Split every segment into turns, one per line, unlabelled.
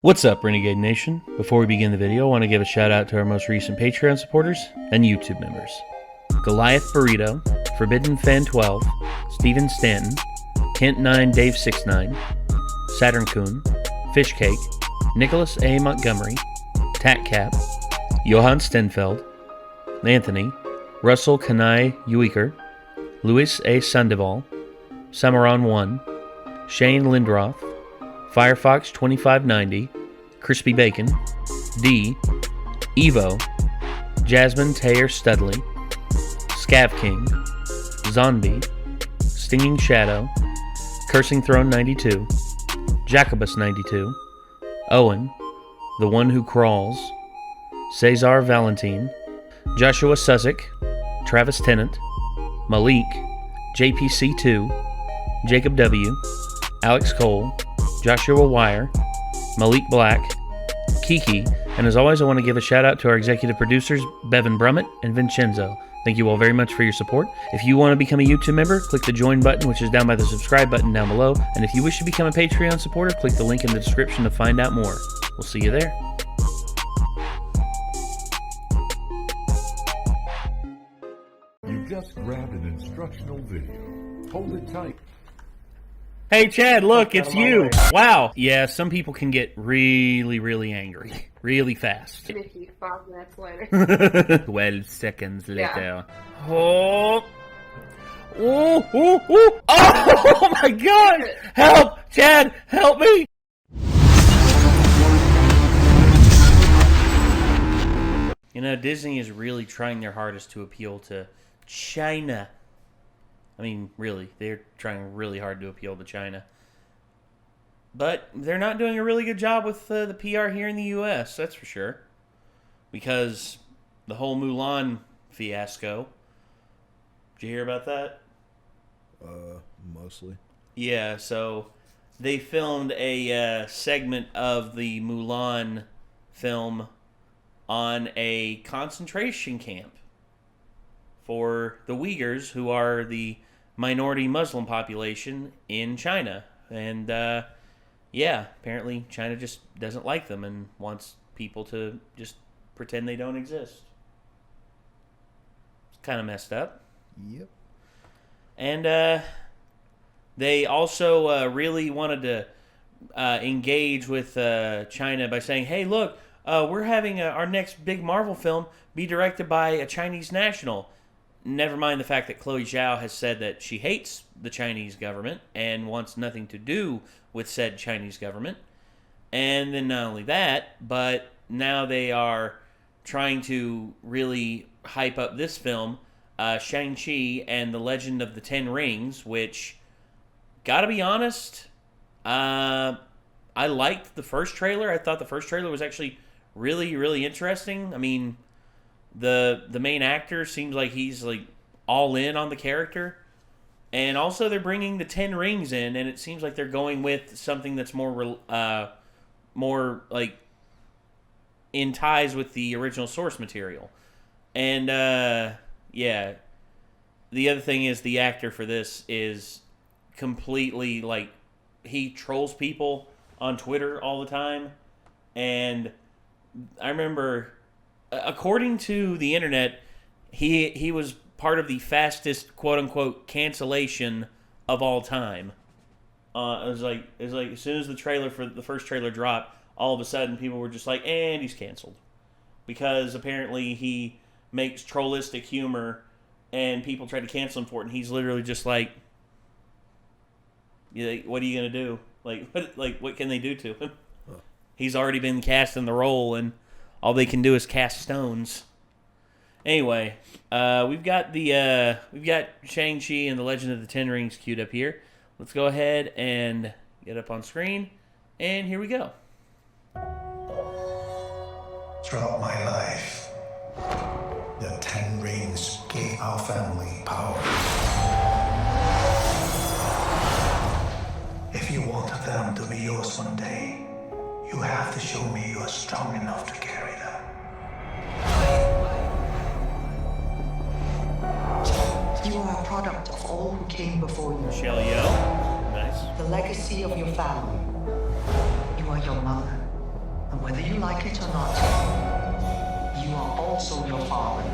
What's up, Renegade Nation? Before we begin the video, I want to give a shout out to our most recent Patreon supporters and YouTube members. Goliath Burrito, Forbidden Fan 12, Steven Stanton, Kent9 Dave 69, Saturn Coon, Fishcake, Nicholas A. Montgomery, Tatcap, Johann Stenfeld, Anthony, Russell Kanai Ueker, Luis A. Sandoval, Samaran 1, Shane Lindroth, Firefox 2590, Crispy Bacon, D, Evo, Jasmine Taylor Studley, Scav King, Zombie, Stinging Shadow, Cursing Throne 92, Jacobus 92, Owen, The One Who Crawls, Cesar Valentine, Joshua Suzik, Travis Tennant, Malik, JPC2, Jacob W, Alex Cole, Joshua Wire, Malik Black, Kiki, and as always I want to give a shout out to our executive producers Bevan Brummett and Vincenzo. Thank you all very much for your support. If you want to become a YouTube member, click the join button which is down by the subscribe button down below, and if you wish to become a Patreon supporter, click the link in the description to find out more. We'll see you there.
You just grabbed an instructional video. Hold it tight.
Hey Chad, look, it's you. Wow. Yeah, some people can get really angry. Really fast.
5 minutes later.
12 seconds later.
Yeah.
Oh. Oh my god! Help! Chad, help me! You know, Disney is really trying their hardest to appeal to China. I mean, really, they're trying really hard to appeal to China. But they're not doing a really good job with the PR here in the U.S., that's for sure. Because the whole Mulan fiasco. Did you hear about that?
Mostly.
Yeah, so they filmed a segment of the Mulan film on a concentration camp for the Uyghurs, who are the minority Muslim population in China. And, yeah, apparently China just doesn't like them and wants people to just pretend they don't exist. It's kind of messed up.
Yep.
And, they also really wanted to engage with China by saying, hey, look, we're having our next big Marvel film be directed by a Chinese national. Never mind the fact that Chloe Zhao has said that she hates the Chinese government and wants nothing to do with said Chinese government. And then not only that, but now they are trying to really hype up this film, Shang-Chi and the Legend of the Ten Rings, which, gotta be honest, I liked the first trailer. I thought the first trailer was actually really interesting. I mean, the main actor seems like he's like all in on the character, and also they're bringing the 10 rings in, and it seems like they're going with something that's more like in ties with the original source material. And yeah, the other thing is the actor for this is completely like, he trolls people on Twitter all the time, and I remember, according to the internet, he was part of the fastest quote-unquote cancellation of all time. It was like as soon as the trailer for the first trailer dropped, all of a sudden people were just like, and he's canceled. Because apparently he makes trollistic humor and people try to cancel him for it, and he's literally just like, what are you going to do? What can they do to him? He's already been cast in the role, and all they can do is cast stones. Anyway, we've got Shang-Chi and the Legend of the Ten Rings queued up here. Let's go ahead and get up on screen, and here we go.
Throughout my life, the Ten Rings gave our family power. If you wanted them to be yours one day, you have to show me you are strong enough to carry them.
You are a product of all who came before you.
Michelle Yeoh. Nice.
The legacy of your family. You are your mother, like it or not, you are also your father.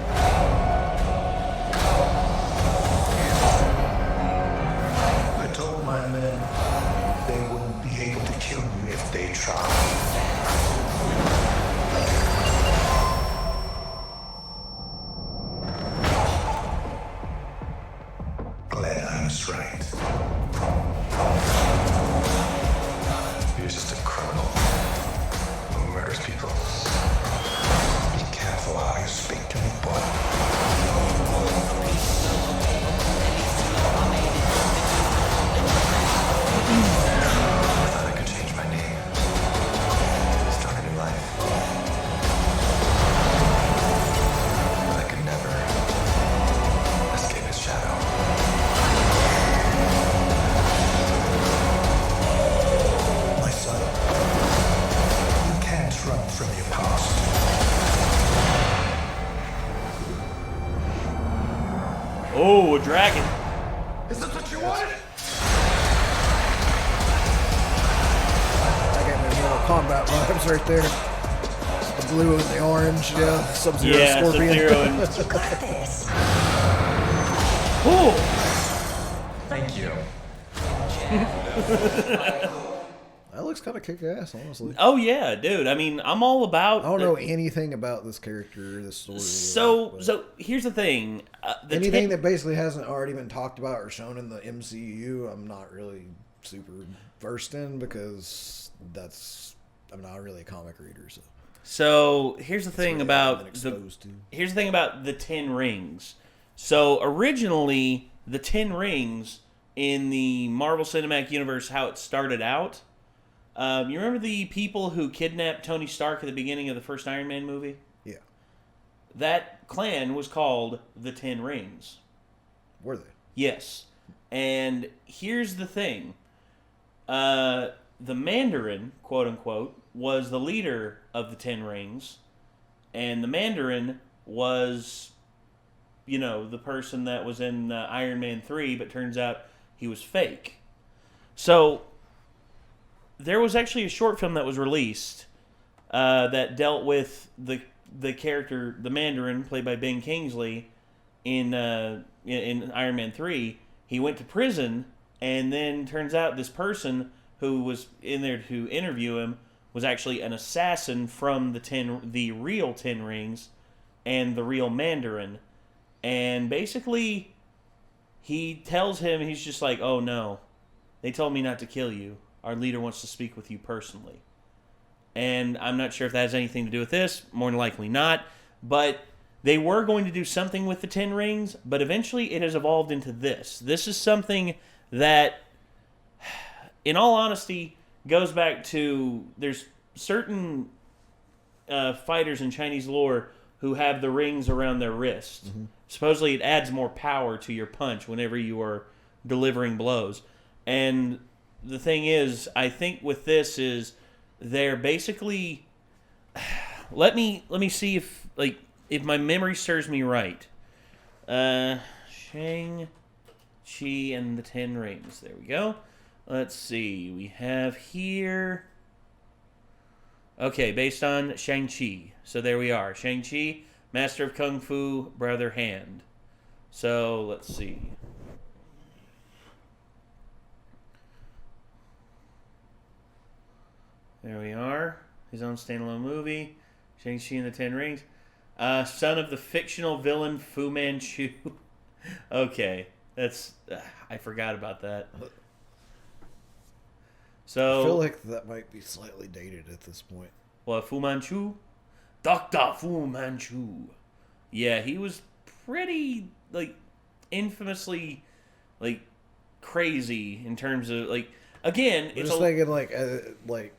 I told my men they wouldn't be able to kill you if they tried. Glad I was right. You're just a criminal who murders people. Be careful how you speak to me, boy. I thought I could change my name. Start a new life. But I could never escape his shadow. My son, you can't run from your past.
Oh, a dragon.
Is this what you wanted?
I got my Mortal Kombat vibes right there. The blue and the orange, yeah. Sub-Zero
Yeah,
Scorpion.
Sub-Zero and...
Got this.
Ooh.
Thank you.
That looks kind of kick-ass, honestly.
Oh, yeah, dude. I mean, I'm all about...
I don't know anything about this character, this story.
So here's the thing.
Anything that basically hasn't already been talked about or shown in the MCU, I'm not really super versed in because I'm not really a comic reader.
So here's the thing
really
about
I've been exposed to.
Here's the thing about the 10 rings. So originally, the 10 rings in the Marvel Cinematic Universe, how it started out. You remember the people who kidnapped Tony Stark at the beginning of the first Iron Man movie?
Yeah.
That clan was called the 10 Rings.
Were they?
Yes. And here's the thing. The Mandarin, quote unquote, was the leader of the 10 Rings. And the Mandarin was, the person that was in Iron Man 3, but turns out he was fake. So there was actually a short film that was released that dealt with the character, the Mandarin, played by Ben Kingsley, in Iron Man 3. He went to prison, and then turns out this person who was in there to interview him was actually an assassin from the real 10 Rings and the real Mandarin. And basically, he tells him, he's just like, oh no, they told me not to kill you. Our leader wants to speak with you personally. And I'm not sure if that has anything to do with this. More than likely not. But they were going to do something with the 10 Rings, but eventually it has evolved into this. This is something that, in all honesty, goes back to, there's certain fighters in Chinese lore who have the rings around their wrist. Mm-hmm. Supposedly it adds more power to your punch whenever you are delivering blows. And the thing is, I think with this is they're basically, let me see if my memory serves me right. Shang-Chi and the 10 Rings. There we go. Let's see. We have here. Okay, based on Shang-Chi. So there we are. Shang-Chi, Master of Kung Fu, Brother Hand. So let's see. There we are. His own standalone movie. Shang-Chi and the 10 Rings. Son of the fictional villain Fu Manchu. Okay. That's... I forgot about that. So,
I feel like that might be slightly dated at this point.
What, Fu Manchu? Dr. Fu Manchu. Yeah, he was pretty, infamously, crazy in terms of, again,
I'm just thinking,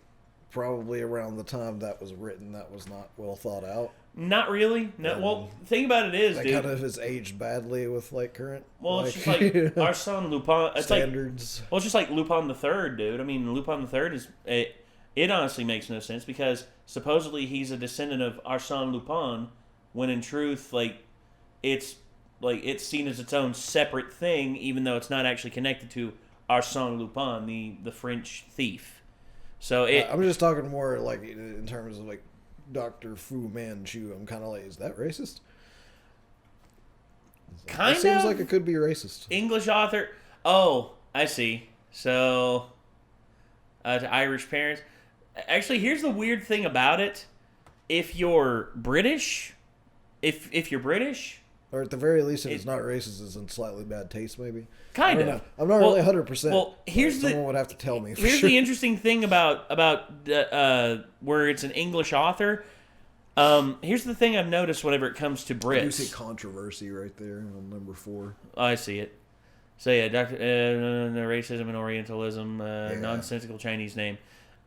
probably around the time that was written, that was not well thought out.
Not really. No. Well, the thing about it is,
that
dude,
kind of has aged badly with current.
Well, it's just like Arsène Lupin. It's
standards.
Well, it's just like Lupin the Third, dude. I mean, Lupin the Third is it honestly makes no sense because supposedly he's a descendant of Arsène Lupin, when in truth, it's seen as its own separate thing, even though it's not actually connected to Arsène Lupin, the French thief. So
I'm just talking more in terms of Dr. Fu Manchu, I'm kind of like, is that racist?
Kind
it seems
of.
like it could be racist.
English author. Oh, I see. So, to Irish parents. Actually, here's the weird thing about it. If you're British, if you're British,
or at the very least, if it's not racist, it's in slightly bad taste, maybe.
Kind of.
Know. I'm not really 100%.
Well, here's
someone would have to tell me.
Here's the interesting thing about where it's an English author. Here's the thing I've noticed whenever it comes to Brits.
You see controversy right there on number 4.
Oh, I see it. So yeah, racism and Orientalism, nonsensical Chinese name.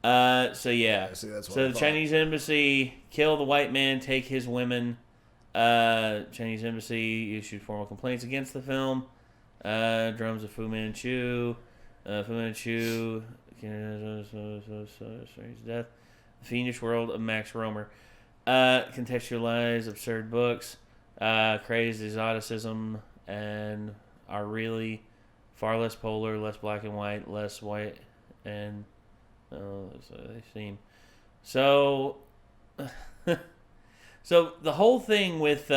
So yeah.
See, that's what
so
I
the
thought.
Chinese embassy kill the white man, take his women. Chinese embassy issued formal complaints against the film. Drums of Fu Manchu. Fu Manchu. His death. The Fiendish World of Max Romer. Contextualize absurd books. Crazed exoticism and are really far less polar, less black and white, less white, and so they seem. So, so the whole thing with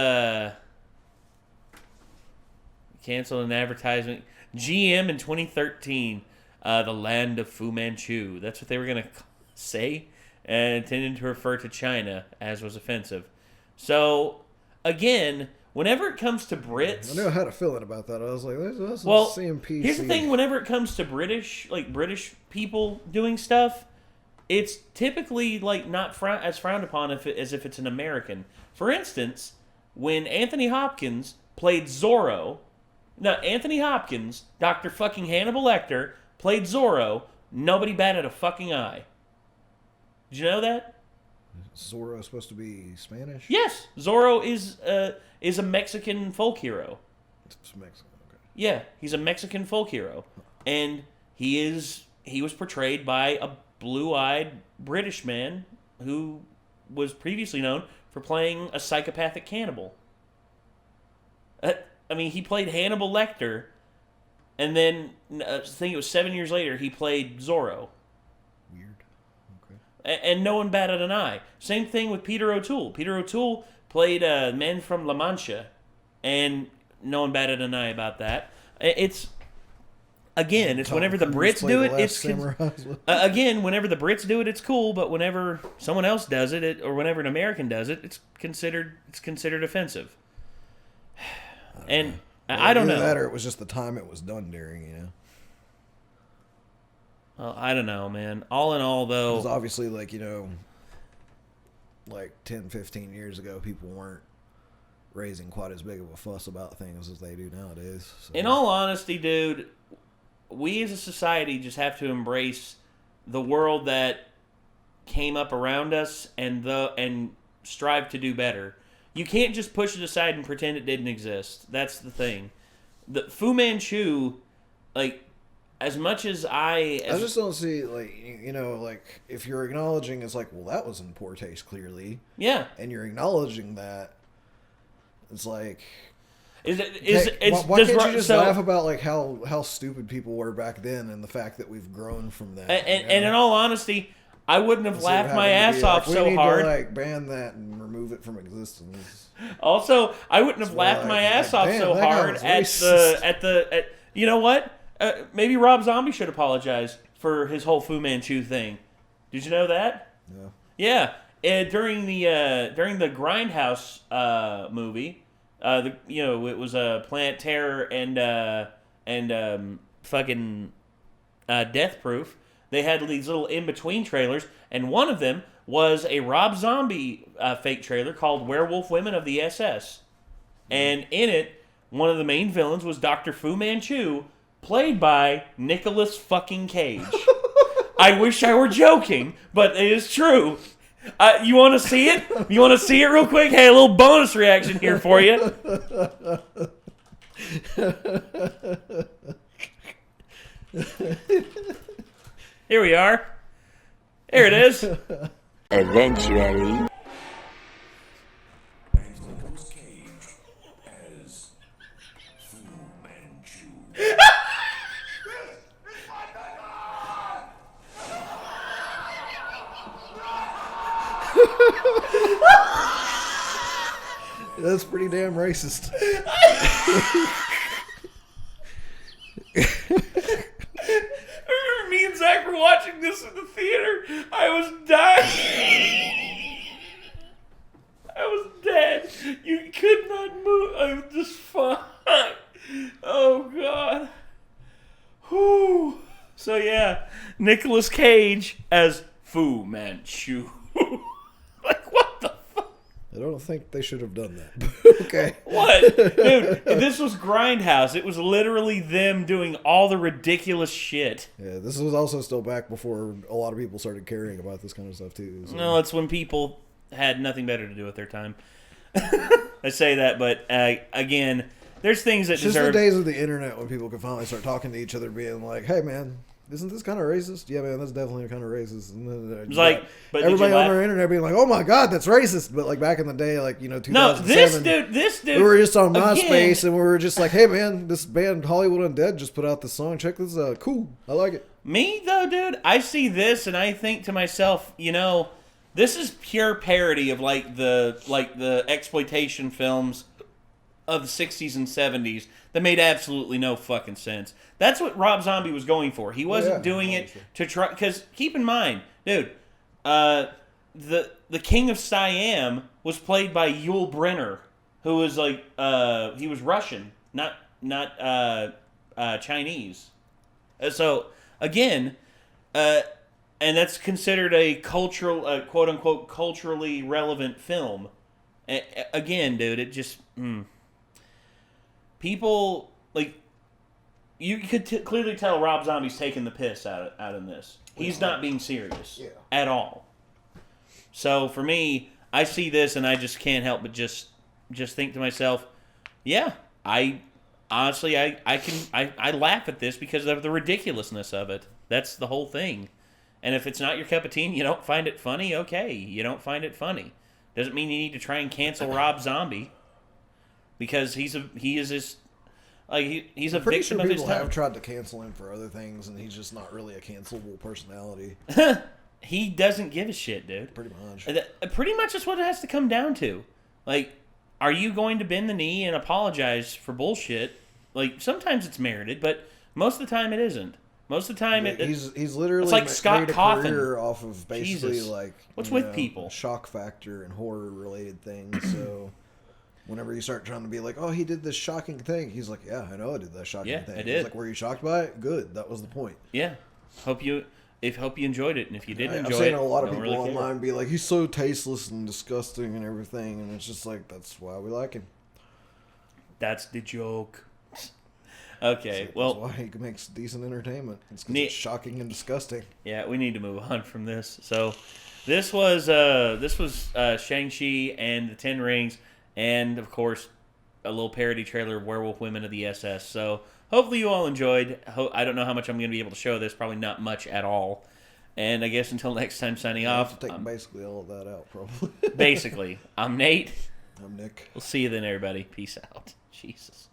cancel an advertisement, GM in 2013, the land of Fu Manchu. That's what they were gonna say, and intended to refer to China, as was offensive. So, again, whenever it comes to Brits,
I knew I had a feeling about that. I was like, that's
well,
CMPC.
here's the thing: whenever it comes to British people doing stuff, it's typically like not as frowned upon as if it's an American. For instance, when Anthony Hopkins played Zorro, Anthony Hopkins, Dr. fucking Hannibal Lecter, played Zorro. Nobody batted a fucking eye. Did you know that?
Zorro is supposed to be Spanish?
Yes, Zorro is a Mexican folk hero.
It's Mexican, okay.
Yeah, he's a Mexican folk hero, and he was portrayed by a blue-eyed British man who was previously known for playing a psychopathic cannibal. I mean, he played Hannibal Lecter, and then I think it was 7 years later he played Zorro.
Weird. Okay.
And no one batted an eye. Same thing with Peter O'Toole. Peter O'Toole played Man from La Mancha, and no one batted an eye about that. It's whenever the Brits do it, it's again, whenever the Brits do it, it's cool. But whenever someone else does it, or whenever an American does it, it's considered offensive. And I don't know.
Either that, or it was just the time it was done during. You know.
Well, I don't know, man. All in all, though,
Because obviously, like 10, 15 years ago, people weren't raising quite as big of a fuss about things as they do nowadays. So.
In all honesty, dude, we as a society just have to embrace the world that came up around us and strive to do better. You can't just push it aside and pretend it didn't exist. That's the thing. The Fu Manchu, like, as much as I
just don't see, like, if you're acknowledging it's like, well, that was in poor taste, clearly.
Yeah.
And you're acknowledging that, it's like...
Why
can't you just laugh about, like, how stupid people were back then and the fact that we've grown from that?
And in all honesty, I wouldn't have laughed my ass off so
we need
hard.
to, like, ban that and remove it from existence.
Also, I wouldn't have laughed my ass off so hard at you know what? Maybe Rob Zombie should apologize for his whole Fu Manchu thing. Did you know that?
No.
Yeah. During the Grindhouse movie, it was Planet Terror and fucking Death Proof. They had these little in-between trailers, and one of them was a Rob Zombie fake trailer called Werewolf Women of the SS. And in it, one of the main villains was Dr. Fu Manchu, played by Nicolas fucking Cage. I wish I were joking, but it is true. You want to see it? You want to see it real quick? Hey, a little bonus reaction here for you. Here we are. Here it is.
Eventually.
That's pretty damn racist.
I remember me and Zach were watching this in the theater. I was dying. I was dead. You could not move. I was just fucked. Oh, God. Whew. So, yeah. Nicolas Cage as Fu Manchu. Like, what the fuck?
I don't think they should have done that. Okay.
What? Dude, this was Grindhouse. It was literally them doing all the ridiculous shit.
Yeah, this was also still back before a lot of people started caring about this kind of stuff, too. So.
No, it's when people had nothing better to do with their time. I say that, but again, there's things that
it's just
deserve...
the days of the internet when people could finally start talking to each other, being like, "Hey, man, isn't this kind of racist?" Yeah, man, that's definitely kind of racist. And then,
It's like, but
everybody on our internet being like, "Oh my god, that's racist!" But like back in the day, like 2007,
no, this dude,
we were just on
again,
MySpace and we were just like, "Hey, man, this band Hollywood Undead just put out this song. Check this out. Cool, I like it."
Me though, dude, I see this and I think to myself, this is pure parody of like the exploitation films of the 60s and 70s that made absolutely no fucking sense. That's what Rob Zombie was going for. He wasn't doing it to try, because keep in mind, dude, the King of Siam was played by Yul Brynner, who was like he was Russian, not Chinese. So again, and that's considered a cultural, quote unquote, culturally relevant film. Again, dude, it just people like you could clearly tell Rob Zombie's taking the piss out in this. He's not being serious at all. So for me, I see this and I just can't help but just think to myself, yeah, I honestly I laugh at this because of the ridiculousness of it. That's the whole thing. And if it's not your cup of tea and you don't find it funny, okay, you don't find it funny. Doesn't mean you need to try and cancel Rob Zombie because he's a victim of his time.
Have tried to cancel him for other things, and he's just not really a cancelable personality.
He doesn't give a shit, dude.
Pretty much.
Pretty much is what it has to come down to. Like, are you going to bend the knee and apologize for bullshit? Like, sometimes it's merited, but most of the time it isn't. Most of the time,
he's literally
it's like Scott
made a
Cawthon.
career off of basically
Jesus.
like
what's with people,
shock factor and horror related things. So whenever you start trying to be like, "Oh, he did this shocking thing," he's like, "Yeah, I know I did that shocking thing."
I did.
He's like, "Were you shocked by it? Good, that was the point."
Yeah, hope you enjoyed it, and if you didn't enjoy it,
I've seen a lot of
don't
people
really
online be like, "He's so tasteless and disgusting and everything," and it's just like that's why we like him.
That's the joke. Okay, well,
that's why he makes decent entertainment. It's because it's shocking and disgusting.
Yeah, we need to move on from this. So, this was Shang-Chi and the 10 Rings, and of course, a little parody trailer of Werewolf Women of the SS. So, hopefully, you all enjoyed. I don't know how much I'm going to be able to show this. Probably not much at all. And I guess until next time, signing off.
Take basically all of that out, probably.
Basically, I'm Nate.
I'm Nick.
We'll see you then, everybody. Peace out. Jesus.